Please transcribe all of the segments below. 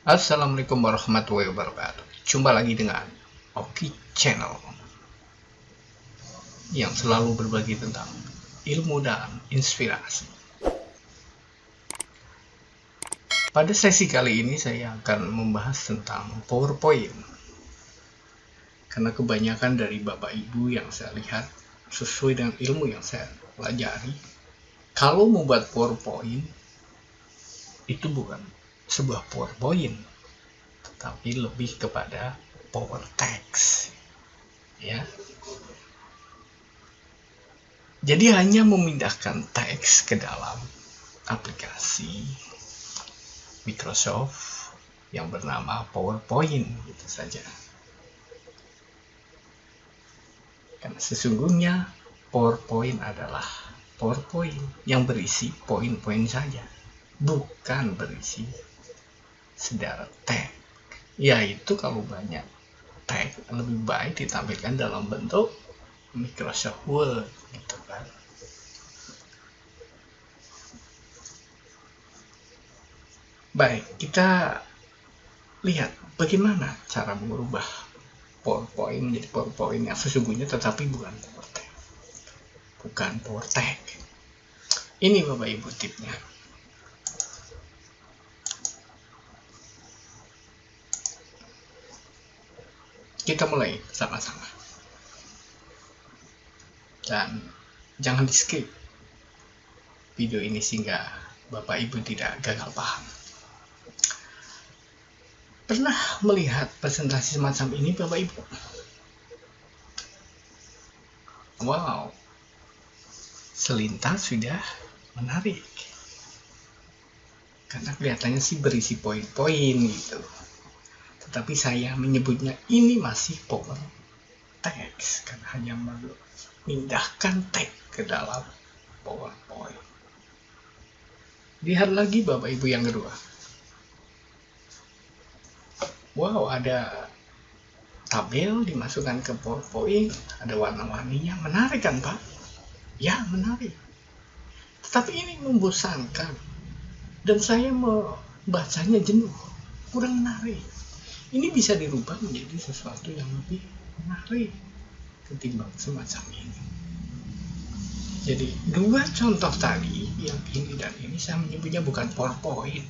Assalamualaikum warahmatullahi wabarakatuh. Jumpa lagi dengan Oki Channel yang selalu berbagi tentang ilmu dan inspirasi. Pada sesi kali ini saya akan membahas tentang PowerPoint. Karena kebanyakan dari Bapak Ibu yang saya lihat sesuai dengan ilmu yang saya pelajari, kalau membuat PowerPoint itu bukan sebuah PowerPoint, tetapi lebih kepada power text, ya. Jadi hanya memindahkan teks ke dalam aplikasi Microsoft yang bernama PowerPoint, gitu saja. Karena sesungguhnya PowerPoint adalah PowerPoint yang berisi poin-poin saja, bukan berisi sederet teks. Yaitu kalau banyak teks lebih baik ditampilkan dalam bentuk Microsoft Word, gitu kan. Baik, kita lihat bagaimana cara mengubah PowerPoint menjadi PowerPoint yang sesungguhnya, tetapi bukan power text. Ini Bapak Ibu tipnya. Kita mulai sama-sama. Dan jangan di skip video ini sehingga Bapak Ibu tidak gagal paham. Pernah melihat presentasi semacam ini Bapak Ibu? Wow, selintas sudah menarik. Karena kelihatannya sih berisi poin-poin gitu. Tetapi saya menyebutnya ini masih power text, karena hanya memindahkan teks ke dalam PowerPoint. Lihat lagi Bapak Ibu yang kedua. Wow, ada tabel dimasukkan ke PowerPoint, ada warna-warninya, menarik kan Pak? Ya, menarik. Tetapi ini membosankan, dan saya membacanya jenuh, kurang menarik. Ini bisa dirubah menjadi sesuatu yang lebih menarik ketimbang semacam ini. Jadi dua contoh tadi, yang ini dan ini, saya menyebutnya bukan PowerPoint,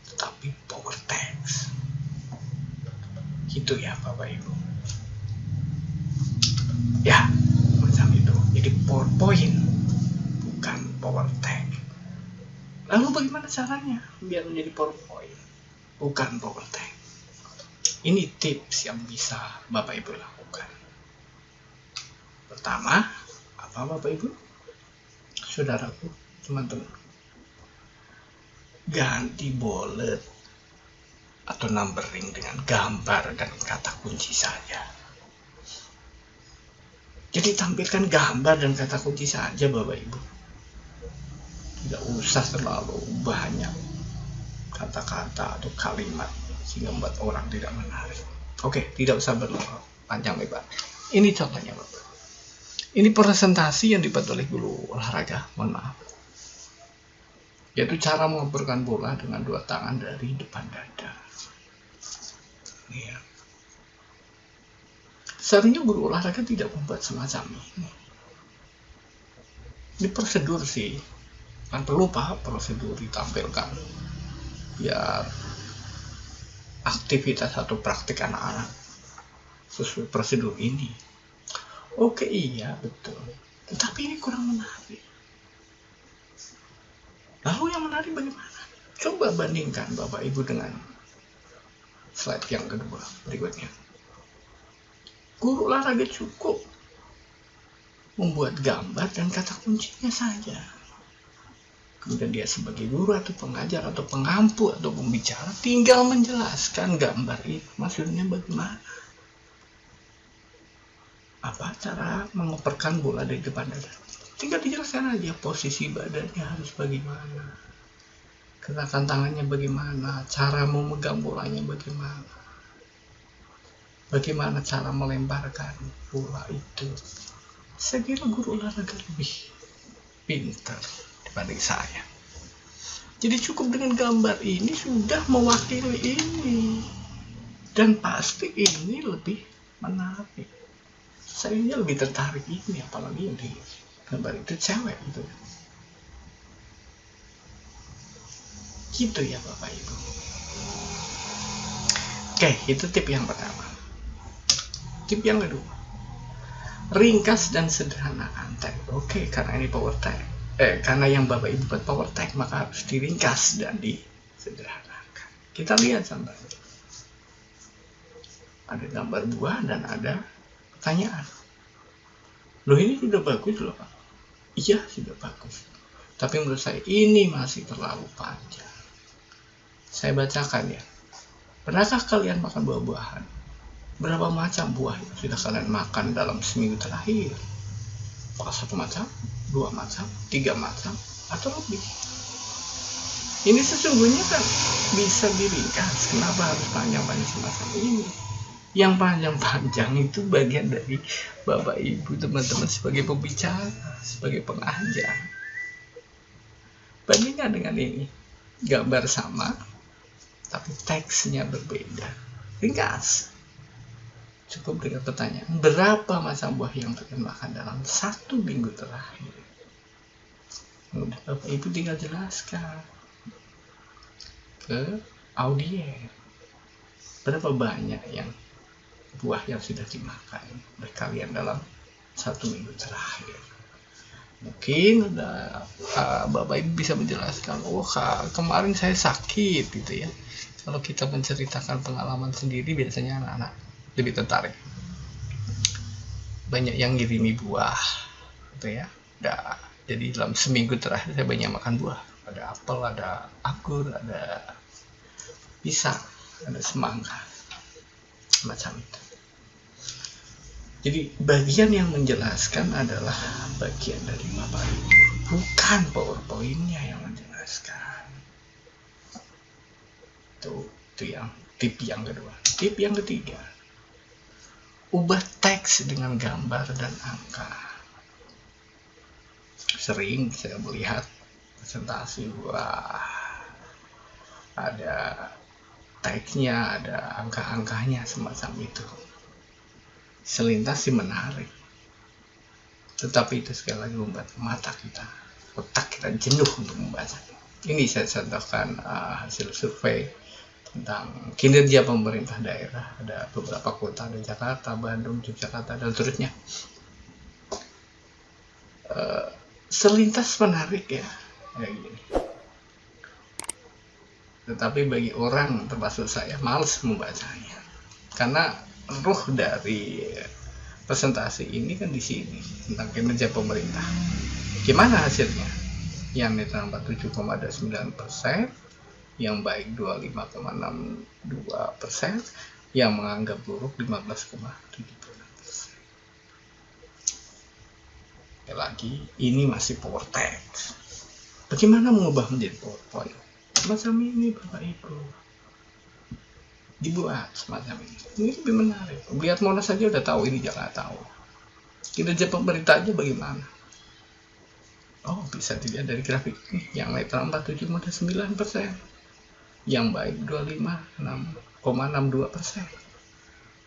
tetapi power text. Gitu ya Bapak Ibu. Ya, macam itu. Jadi PowerPoint, bukan power text. Lalu bagaimana caranya biar menjadi PowerPoint, bukan power text? Ini tips yang bisa Bapak Ibu lakukan. Pertama, apa Bapak Ibu? Saudaraku, teman-teman. Ganti bullet atau numbering dengan gambar dan kata kunci saja. Jadi tampilkan gambar dan kata kunci saja Bapak Ibu. Tidak usah terlalu banyak kata-kata atau kalimat sehingga membuat orang tidak menarik. Oke, tidak usah berpanjang lebar. Ini contohnya Bapak. Ini presentasi yang dibuat oleh guru olahraga, mohon maaf. Yaitu cara mengoperkan bola dengan dua tangan dari depan dada. Ya. Seharusnya guru olahraga tidak membuat semacam ini. Ini prosedur sih. Kan perlu Pak prosedur ditampilkan. Biar aktivitas atau praktik anak-anak sesuai prosedur ini. Oke, iya betul. Tetapi ini kurang menarik. Lalu yang menarik bagaimana? Coba bandingkan Bapak Ibu dengan slide yang kedua berikutnya. Guru olahraga cukup membuat gambar dan kata kuncinya saja. Kemudian dia sebagai guru atau pengajar atau pengampu atau pembicara tinggal menjelaskan gambar itu maksudnya bagaimana. Apa cara mengoperkan bola dari depan dada? Tinggal dijelaskan aja posisi badannya harus bagaimana, gerakan tangannya bagaimana, cara memegang bolanya bagaimana, bagaimana cara melemparkan bola itu. Saya kira guru olahraga lebih pintar dibanding saya. Jadi cukup dengan gambar ini sudah mewakili ini, dan pasti ini lebih menarik. Saya lebih tertarik ini, apalagi yang di gambar itu cewek gitu. Gitu ya Bapak Ibu. Oke, itu tip yang pertama. Tip yang kedua, ringkas dan sederhanakan tag. Oke, karena ini power tag. Karena yang Bapak Ibu buat power tag, maka harus diringkas dan disederhanakan. Kita lihat contohnya. Ada gambar buah dan ada pertanyaan. Loh, ini sudah bagus loh Pak. Iya, sudah bagus. Tapi menurut saya ini masih terlalu panjang. Saya bacakan ya. Pernahkah kalian makan buah-buahan? Berapa macam buah yang sudah kalian makan dalam seminggu terakhir? Apakah 1 macam, 2 macam, 3 macam, atau lebih? Ini sesungguhnya kan bisa diringkas. Kenapa harus panjang-panjang semacam ini? Yang panjang-panjang itu bagian dari Bapak Ibu teman-teman sebagai pembicara, sebagai pengajar. Bandingkan dengan ini, gambar sama tapi teksnya berbeda. Ringkas. Cukup dengan pertanyaan, berapa macam buah yang kalian makan dalam 1 minggu terakhir? Udah, Bapak Ibu tinggal jelaskan ke audiens berapa banyak yang buah yang sudah dimakan oleh kalian dalam 1 minggu terakhir. Mungkin Bapak Ibu bisa menjelaskan, oh kemarin saya sakit gitu ya. Kalau kita menceritakan pengalaman sendiri, biasanya anak-anak lebih tertarik. Banyak yang ngirimi buah gitu ya. Jadi dalam seminggu terakhir saya banyak makan buah. Ada apel, ada anggur, ada pisang, ada semangka, macam itu. Jadi bagian yang menjelaskan adalah bagian dari Bapak Ibu, bukan PowerPoint-nya yang menjelaskan. Itu yang tip yang kedua. Tip yang ketiga, ubah teks dengan gambar dan angka. Sering saya melihat presentasi, ada teksnya, ada angka-angkanya semacam itu. Selintas sih menarik, tetapi itu sekali lagi membuat mata kita, otak kita jenuh untuk membaca. Ini saya contohkan hasil survei tentang kinerja pemerintah daerah. Ada beberapa kota, ada Jakarta, Bandung, Yogyakarta, dan seterusnya. Selintas menarik ya, kayak gini. Tetapi bagi orang termasuk saya, males membacanya, karena ruh dari presentasi ini kan di sini tentang kinerja pemerintah. Gimana hasilnya? Yang netral 47,9%, yang baik 25,62%, yang menganggap buruk 15,7%. Lagi, ini masih power text. Bagaimana mengubah menjadi PowerPoint? Semacam ini Bapak Ibu. Dibuat semacam ini. Ini lebih menarik. Lihat Monas saja udah tahu, ini jangan tahu. Kinerja pemerintah aja bagaimana? Oh, bisa dilihat dari grafik ini. Yang netral 47,9%. Yang baik 25,62%.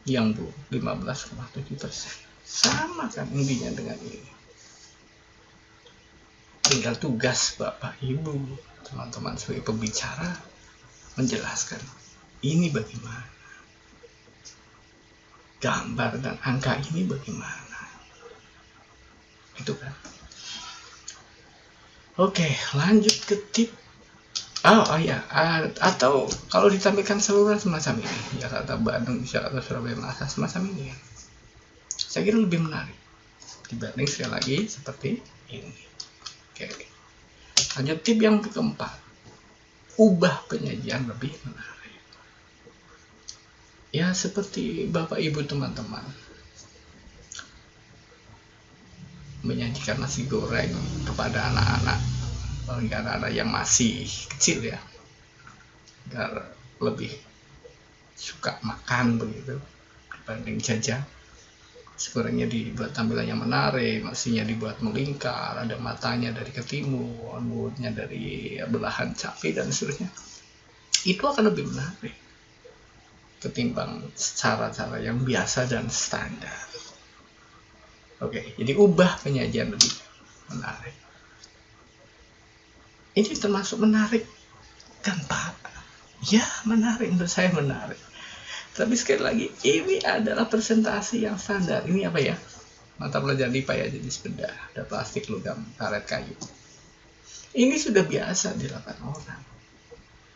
Yang buruk 15,7%. Sama kan intinya dengan ini. Tinggal tugas Bapak Ibu, teman-teman sebagai pembicara, menjelaskan ini bagaimana, gambar dan angka ini bagaimana, itu kan. Oke, lanjut ke tip. Atau kalau ditampilkan seluruh semacam ini, Jakarta, Bandung, Jakarta, Surabaya, Makassar, semacam ini ya, saya kira lebih menarik dibanding sekali lagi seperti ini. Oke, lanjut tip yang keempat, ubah penyajian lebih menarik. Ya, seperti Bapak Ibu teman-teman menyajikan nasi goreng kepada anak-anak, bagi anak-anak yang masih kecil ya, agar lebih suka makan begitu dibanding jajan. Nasi gorengnya dibuat tampilannya menarik, nasinya dibuat melingkar, ada matanya dari ke timur, mulutnya dari belahan cabai dan seterusnya. Itu akan lebih menarik ketimbang cara-cara yang biasa dan standar. Oke, jadi ubah penyajian lebih menarik. Ini termasuk menarik kan Pak? Ya, menarik, menurut saya menarik. Tapi sekali lagi, ini adalah presentasi yang standar. Ini apa ya? Mata pelajaran IPA ya, jenis benda. Ada plastik, logam, karet, kayu. Ini sudah biasa dilakukan orang.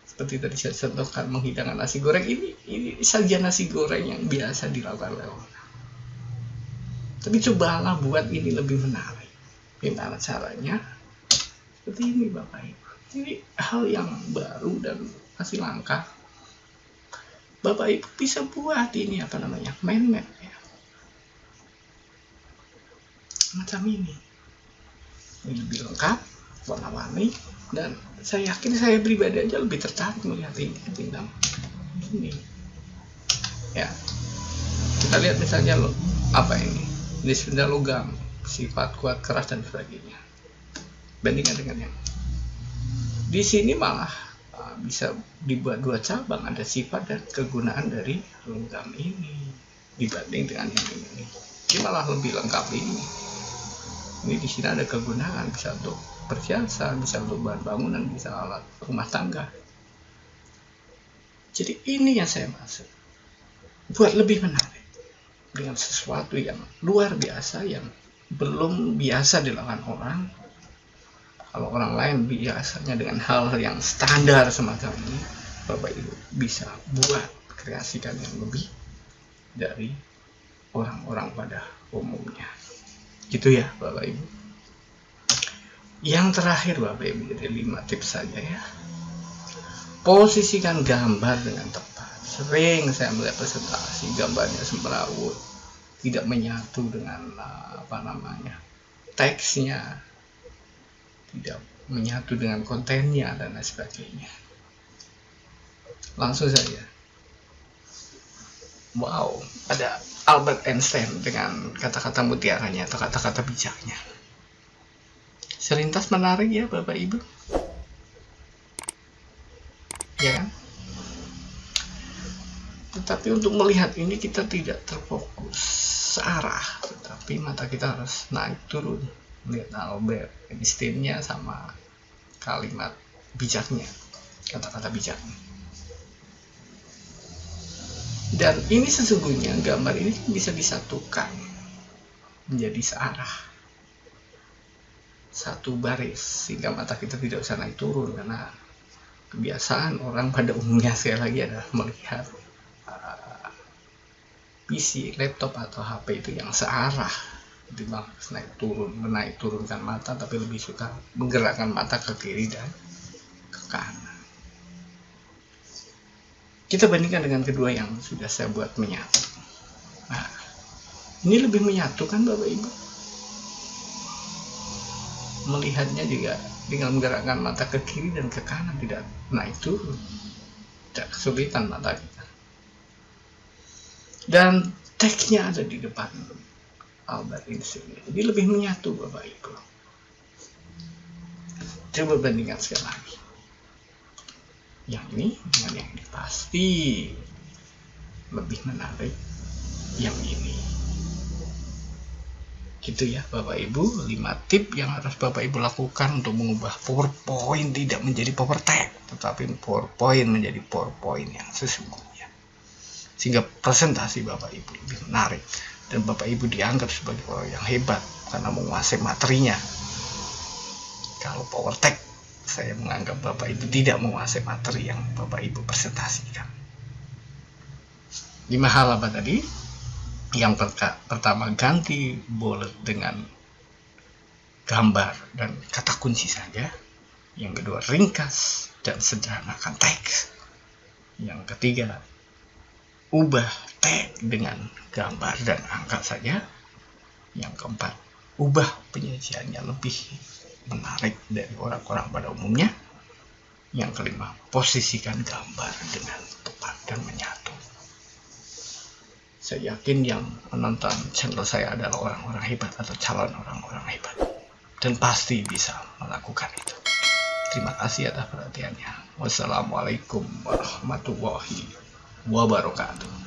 Seperti tadi saya contohkan menghidangkan nasi goreng. Ini sajian nasi goreng yang biasa dilakukan oleh orang. Tapi cobalah buat ini lebih menarik. Gimana caranya? Seperti ini Bapak Ibu. Ini hal yang baru dan masih langka. Bapak Ibu bisa buat ini mind map ya. Macam ini lebih lengkap, warna-warni, dan saya yakin saya pribadi aja lebih tertarik melihat ini ketimbang ini. Ya, kita lihat misalnya apa ini? Jenis benda logam, sifat kuat, keras dan sebagainya. Bandingkan dengan yang di sini malah bisa dibuat dua cabang, ada sifat dan kegunaan dari logam ini dibanding dengan yang ini. Ini malah lebih lengkap ini. Ini di sini ada kegunaan, bisa untuk perhiasan, bisa untuk bahan bangunan, bisa alat rumah tangga. Jadi ini yang saya maksud. Buat lebih menarik dengan sesuatu yang luar biasa yang belum biasa dilakukan orang. Kalau orang lain biasanya dengan hal yang standar semacam ini, Bapak Ibu bisa buat kreasikan yang lebih dari orang-orang pada umumnya. Gitu ya Bapak Ibu. Yang terakhir Bapak Ibu, jadi 5 tips saja ya. Posisikan gambar dengan tepat. Sering saya melihat presentasi gambarnya semrawut, tidak menyatu dengan teksnya, tidak menyatu dengan kontennya dan lain sebagainya. Langsung saja. Wow, ada Albert Einstein dengan kata-kata mutiaranya atau kata-kata bijaknya. Selintas menarik ya Bapak Ibu. Ya kan? Tetapi untuk melihat ini kita tidak terfokus searah, tetapi mata kita harus naik turun. Lihat Albert Einstein-nya sama kalimat bijaknya, kata-kata bijaknya. Dan ini sesungguhnya gambar ini bisa disatukan menjadi searah, satu baris, sehingga mata kita tidak usah naik turun, karena kebiasaan orang pada umumnya sekali lagi adalah melihat PC, laptop atau HP itu yang searah. Timbang menaik turunkan mata, tapi lebih suka menggerakkan mata ke kiri dan ke kanan. Kita bandingkan dengan kedua yang sudah saya buat menyatu. Nah, ini lebih menyatu kan Bapak Ibu? Melihatnya juga dengan menggerakkan mata ke kiri dan ke kanan, tidak naik turun, tidak kesulitan mata kita. Dan teksnya ada di depan Albert Einstein. Jadi lebih menyatu Bapak Ibu. Coba bandingkan sekali lagi. Yang ini dengan yang ini pasti lebih menarik yang ini. Gitu ya Bapak Ibu, 5 tip yang harus Bapak Ibu lakukan untuk mengubah PowerPoint tidak menjadi PowerText, tetapi PowerPoint menjadi PowerPoint yang sesungguhnya. Sehingga presentasi Bapak Ibu lebih menarik dan Bapak Ibu dianggap sebagai orang yang hebat karena menguasai materinya. Kalau PowerText, saya menganggap Bapak Ibu tidak menguasai materi yang Bapak Ibu presentasikan. 5 hal apa tadi? Yang pertama, ganti bullet dengan gambar dan kata kunci saja. Yang kedua, ringkas dan sederhanakan teks. Yang ketiga, ubah teks dengan gambar dan angka saja. Yang keempat, ubah penyajiannya lebih menarik dari orang-orang pada umumnya. Yang kelima, posisikan gambar dengan tepat dan menyatu. Saya yakin yang menonton channel saya adalah orang-orang hebat atau calon orang-orang hebat. Dan pasti bisa melakukan itu. Terima kasih atas perhatiannya. Wassalamualaikum warahmatullahi wabarakatuh.